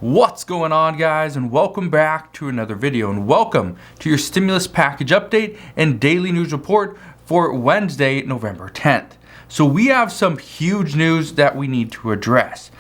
What's going on, guys, and welcome back to another video, and welcome to your stimulus package update and daily news report for Wednesday, November 10th. So we have some huge news that we need to address.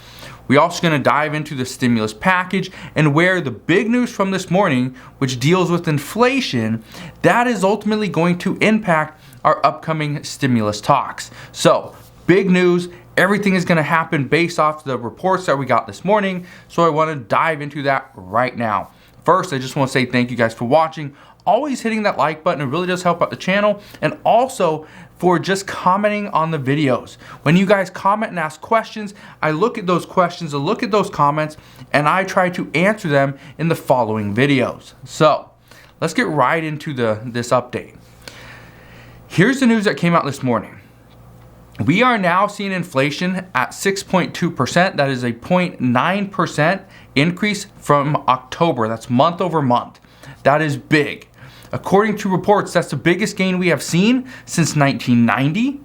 We're also going to dive into the stimulus package and where the big news from this morning, which deals with inflation, that is ultimately going to impact our upcoming stimulus talks. So big news. Everything is going to happen based off the reports that we got this morning, so I want to dive into that right now. First, I just want to say thank you guys for watching, always hitting that like button. It really does help out the channel, and also for just commenting on the videos. When you guys comment and ask questions, I look at those questions, I look at those comments, and I try to answer them in the following videos. So let's get right into this update. Here's the news that came out this morning. We are now seeing inflation at 6.2%. That is a 0.9% increase from October. That's month over month. That is big. According to reports, that's the biggest gain we have seen since 1990.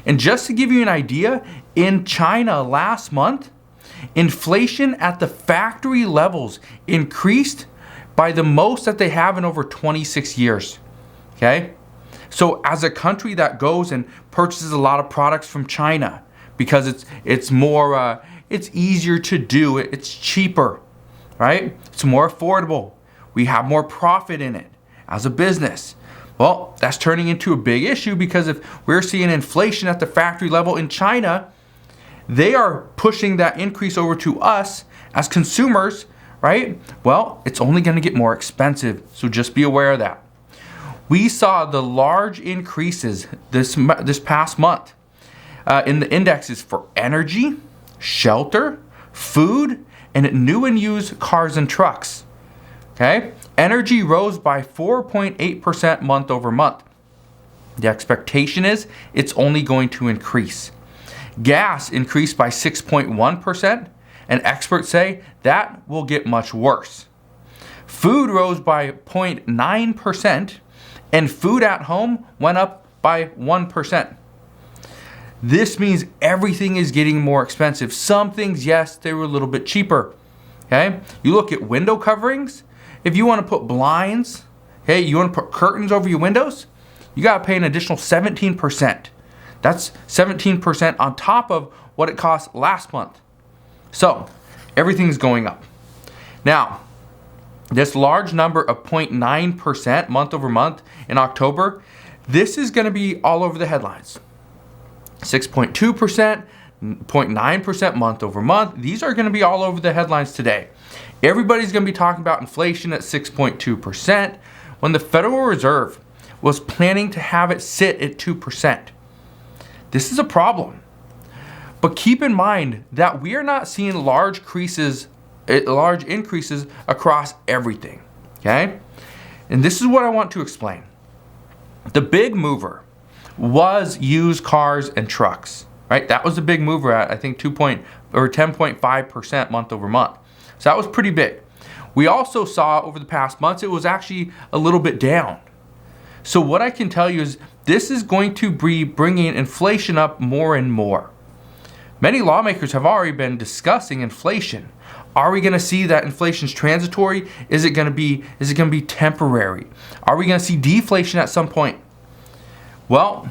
And just to give you an idea, in China last month, inflation at the factory levels increased by the most that they have in over 26 years. Okay? So as a country that goes and purchases a lot of products from China because it's more it's easier to do, it's cheaper, right? It's more affordable. We have more profit in it as a business. Well, that's turning into a big issue because if we're seeing inflation at the factory level in China, they are pushing that increase over to us as consumers, right? Well, it's only going to get more expensive. So just be aware of that. We saw the large increases this past month in the indexes for energy, shelter, food, and new and used cars and trucks. Okay? Energy rose by 4.8% month over month. The expectation is it's only going to increase. Gas increased by 6.1%, and experts say that will get much worse. Food rose by 0.9%. And food at home went up by 1%. This means everything is getting more expensive. Some things, yes, they were a little bit cheaper. Okay? You look at window coverings. If you want to put blinds, okay, you want to put curtains over your windows, you got to pay an additional 17%. That's 17% on top of what it cost last month. So, everything's going up. Now, this large number of 0.9% month over month in October, this is going to be all over the headlines. 6.2%, 0.9% month over month. These are going to be all over the headlines today. Everybody's going to be talking about inflation at 6.2% when the Federal Reserve was planning to have it sit at 2%. This is a problem. But keep in mind that we are not seeing large increases across everything, okay? And this is what I want to explain. The big mover was used cars and trucks, right? That was the big mover at, I think, 10.5% month over month. So that was pretty big. We also saw over the past months, it was actually a little bit down. So what I can tell you is this is going to be bringing inflation up more and more. Many lawmakers have already been discussing inflation. Are we going to see that inflation's transitory? Is it going to be temporary? Are we going to see deflation at some point? Well,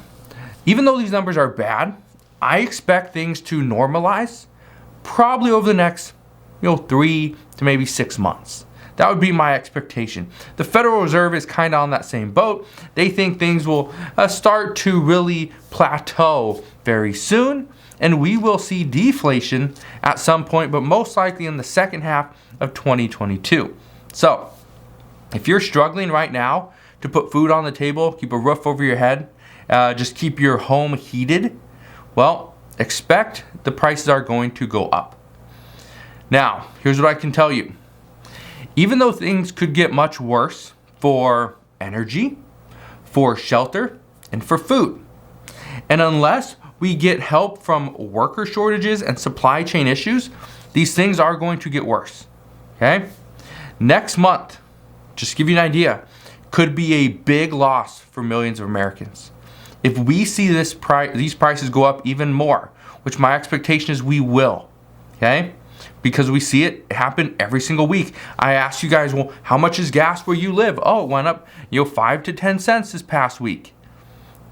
even though these numbers are bad, I expect things to normalize probably over the next 3 to maybe 6 months. That would be my expectation. The Federal Reserve is kind of on that same boat. They think things will start to really plateau very soon, and we will see deflation at some point, but most likely in the second half of 2022. So, if you're struggling right now to put food on the table, keep a roof over your head, just keep your home heated, well, expect the prices are going to go up. Now, here's what I can tell you. Even though things could get much worse for energy, for shelter, and for food, and unless we get help from worker shortages and supply chain issues, these things are going to get worse, okay? Next month, just to give you an idea, could be a big loss for millions of Americans. If we see these prices go up even more, which my expectation is we will, okay? because we see it happen every single week. I asked you guys, well, how much is gas where you live? Oh, it went up, 5 to 10 cents this past week.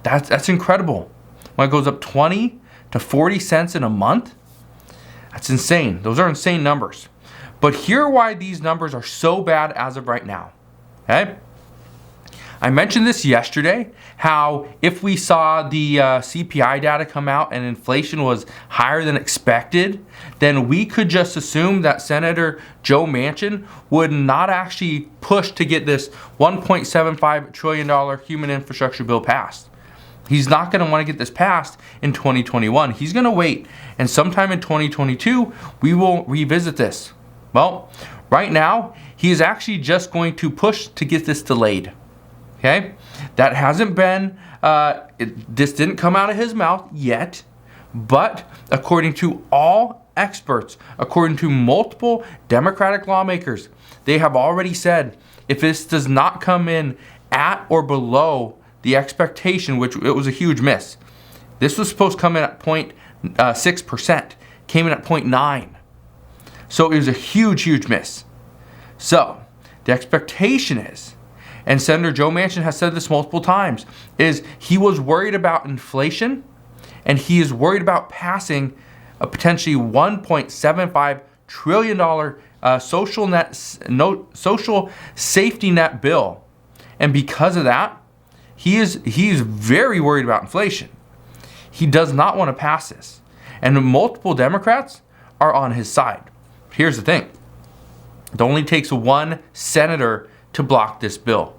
That's incredible. When it goes up 20 to 40 cents in a month, that's insane. Those are insane numbers. But here are why these numbers are so bad as of right now. Okay? I mentioned this yesterday, how if we saw the CPI data come out and inflation was higher than expected, then we could just assume that Senator Joe Manchin would not actually push to get this $1.75 trillion human infrastructure bill passed. He's not going to want to get this passed in 2021. He's going to wait, and sometime in 2022, we will revisit this. Well, right now, he is actually just going to push to get this delayed. Okay? That hasn't been, this didn't come out of his mouth yet, but according to all experts, according to multiple Democratic lawmakers, they have already said if this does not come in at or below the expectation, which it was a huge miss. This was supposed to come in at 0.6%, came in at 0.9%. So it was a huge miss. So the expectation is, and Senator Joe Manchin has said this multiple times, is he was worried about inflation, and he is worried about passing a potentially $1.75 trillion social safety net bill. And because of that, he is very worried about inflation. He does not want to pass this. And multiple Democrats are on his side. Here's the thing. It only takes one senator to block this bill.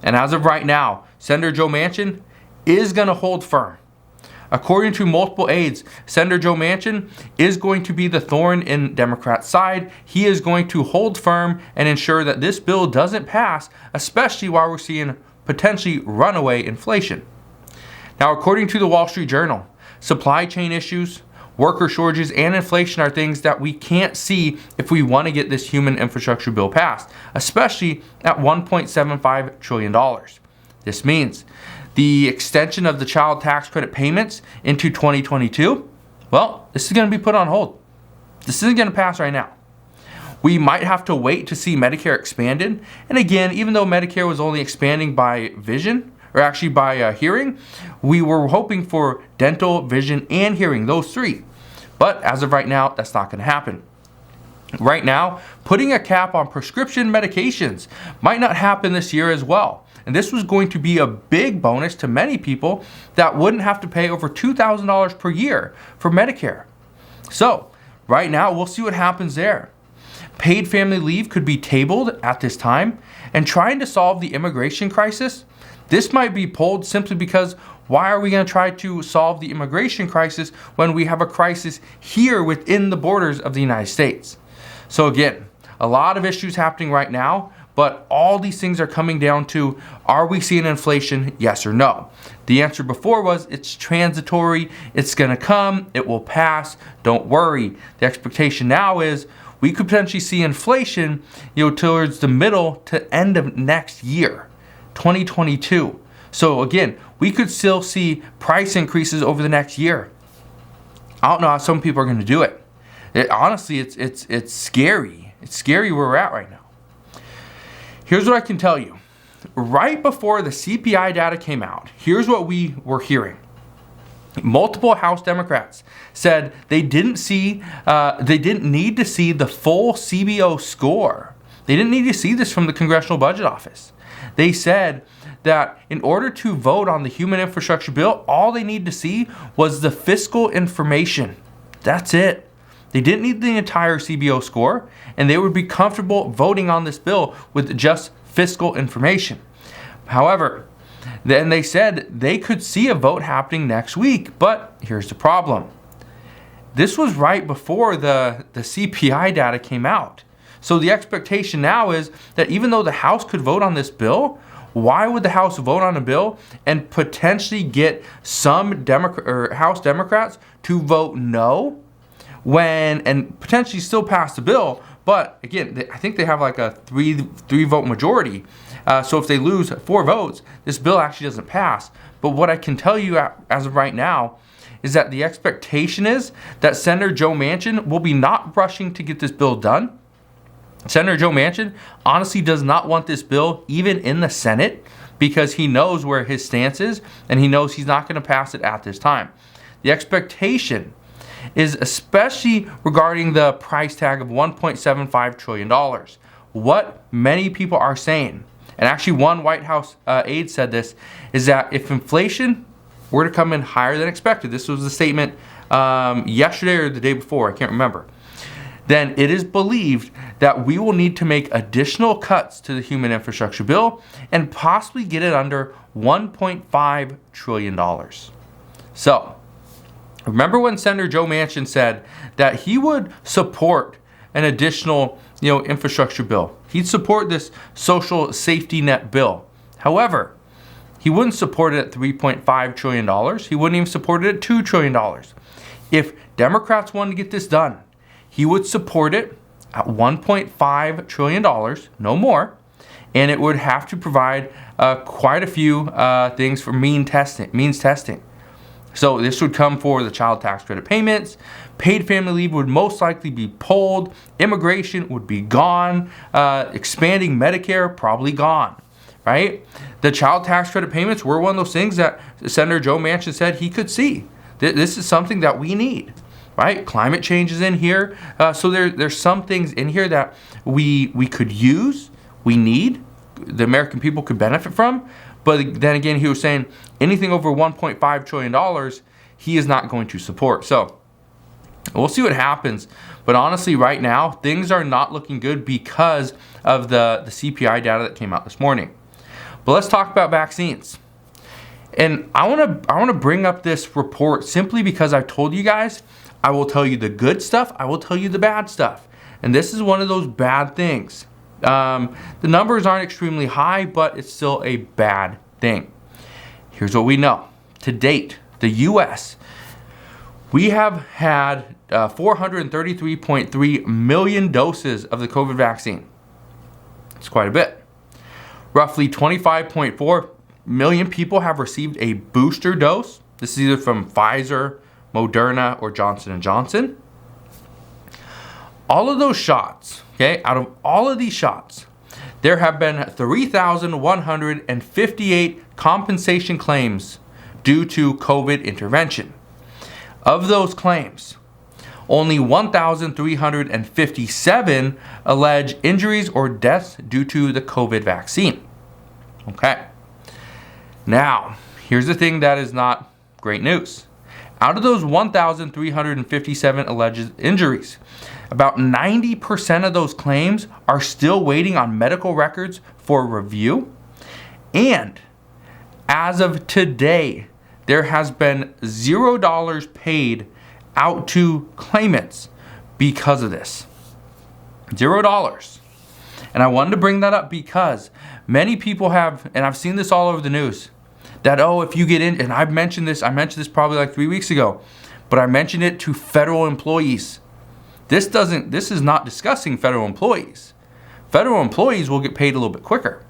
And as of right now, Senator Joe Manchin is going to hold firm. According to multiple aides, Senator Joe Manchin is going to be the thorn in Democrats' side. He is going to hold firm and ensure that this bill doesn't pass, especially while we're seeing potentially runaway inflation. Now, according to the Wall Street Journal, supply chain issues, worker shortages, and inflation are things that we can't see if we want to get this human infrastructure bill passed, especially at $1.75 trillion. This means the extension of the child tax credit payments into 2022, well, this is going to be put on hold. This isn't going to pass right now. We might have to wait to see Medicare expanded. And again, even though Medicare was only expanding by vision, or actually by hearing, we were hoping for dental, vision, and hearing, those three. But as of right now, that's not going to happen. Right now, putting a cap on prescription medications might not happen this year as well. And this was going to be a big bonus to many people that wouldn't have to pay over $2,000 per year for Medicare. So, right now, we'll see what happens there. Paid family leave could be tabled at this time, and trying to solve the immigration crisis, this might be pulled simply because why are we going to try to solve the immigration crisis when we have a crisis here within the borders of the United States? So again, a lot of issues happening right now, but all these things are coming down to, are we seeing inflation, yes or no? The answer before was, it's transitory, it's going to come, it will pass, don't worry. The expectation now is, we could potentially see inflation, towards the middle to end of next year, 2022. So again, we could still see price increases over the next year. I don't know how some people are going to do it. Honestly, it's scary. It's scary where we're at right now. Here's what I can tell you. Right before the CPI data came out, here's what we were hearing. Multiple House Democrats said they didn't need to see the full CBO score. They didn't need to see this from the Congressional Budget Office. They said that in order to vote on the human infrastructure bill, all they need to see was the fiscal information. That's it. They didn't need the entire CBO score, and they would be comfortable voting on this bill with just fiscal information. However, then they said they could see a vote happening next week, but here's the problem. This was right before the CPI data came out. So the expectation now is that even though the House could vote on this bill, why would the House vote on a bill and potentially get some House Democrats to vote no and potentially still pass the bill? But again, I think they have like a three vote majority. So if they lose 4 votes, this bill actually doesn't pass. But what I can tell you as of right now is that the expectation is that Senator Joe Manchin will be not rushing to get this bill done. Senator Joe Manchin honestly does not want this bill even in the Senate because he knows where his stance is and he knows he's not going to pass it at this time. The expectation is especially regarding the price tag of $1.75 trillion. What many people are saying, and actually one White House aide said this, is that if inflation were to come in higher than expected, this was the statement yesterday or the day before, I can't remember, then it is believed that we will need to make additional cuts to the human infrastructure bill and possibly get it under $1.5 trillion. So, remember when Senator Joe Manchin said that he would support an additional, infrastructure bill. He'd support this social safety net bill. However, he wouldn't support it at $3.5 trillion. He wouldn't even support it at $2 trillion. If Democrats wanted to get this done, he would support it at $1.5 trillion, no more, and it would have to provide quite a few things for means testing. So this would come for the child tax credit payments, paid family leave would most likely be pulled, immigration would be gone, expanding Medicare probably gone, right? The child tax credit payments were one of those things that Senator Joe Manchin said he could see. This is something that we need, right? Climate change is in here. So there's some things in here that we could use, we need, the American people could benefit from. But then again, he was saying anything over $1.5 trillion, he is not going to support. So we'll see what happens. But honestly, right now, things are not looking good because of the CPI data that came out this morning. But let's talk about vaccines. And I want to bring up this report simply because I've told you guys, I will tell you the good stuff, I will tell you the bad stuff. And this is one of those bad things. The numbers aren't extremely high, but it's still a bad thing. Here's what we know. To date, the U.S., we have had 433.3 million doses of the COVID vaccine. It's quite a bit. Roughly 25.4 million people have received a booster dose. This is either from Pfizer, Moderna, or Johnson & Johnson. All of those shots, okay, out of all of these shots, there have been 3,158 compensation claims due to COVID intervention. Of those claims, only 1,357 allege injuries or deaths due to the COVID vaccine. Okay. Now, here's the thing that is not great news. Out of those 1,357 alleged injuries, about 90% of those claims are still waiting on medical records for review. And as of today, there has been $0 paid out to claimants because of this. $0. And I wanted to bring that up because many people have, and I've seen this all over the news, that, if you get in, and I mentioned this probably like 3 weeks ago, but I mentioned it to federal employees. This is not discussing federal employees. Federal employees will get paid a little bit quicker,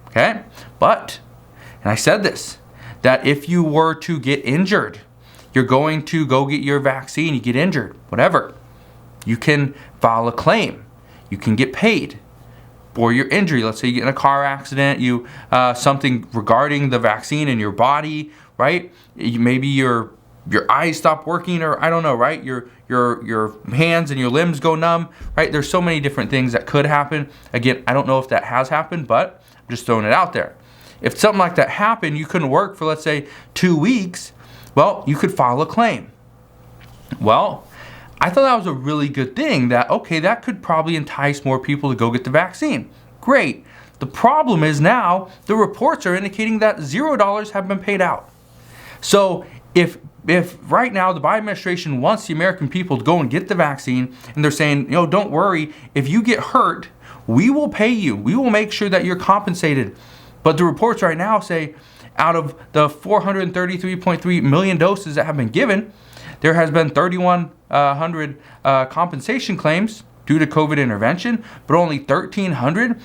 okay? But, and I said this, that if you were to get injured, you're going to go get your vaccine, you get injured, whatever, you can file a claim. You can get paid for your injury. Let's say you get in a car accident, something regarding the vaccine in your body, right? Maybe your eyes stop working, or I don't know, right? Your hands and your limbs go numb, right? There's so many different things that could happen. Again, I don't know if that has happened, but I'm just throwing it out there. If something like that happened, you couldn't work for, let's say, 2 weeks, well, you could file a claim. Well, I thought that was a really good thing, that could probably entice more people to go get the vaccine. Great. The problem is now the reports are indicating that $0 have been paid out. So if right now the Biden administration wants the American people to go and get the vaccine, and they're saying, don't worry, if you get hurt, we will pay you. We will make sure that you're compensated. But the reports right now say out of the 433.3 million doses that have been given, there has been 3,100 compensation claims due to COVID intervention, but only 1,300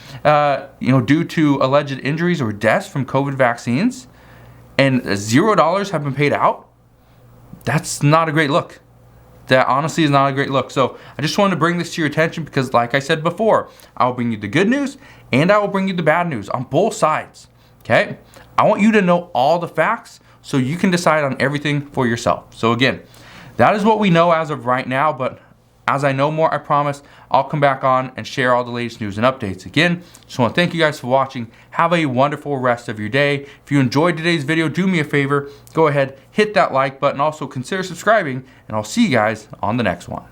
due to alleged injuries or deaths from COVID vaccines, and $0 have been paid out. that's not a great look. That honestly is not a great look. So I just wanted to bring this to your attention because, like I said before, I will bring you the good news and I will bring you the bad news on both sides. Okay? I want you to know all the facts so you can decide on everything for yourself. So again, that is what we know as of right now, but as I know more, I promise I'll come back on and share all the latest news and updates. Again, just want to thank you guys for watching. Have a wonderful rest of your day. If you enjoyed today's video, do me a favor, go ahead, hit that like button. Also consider subscribing, and I'll see you guys on the next one.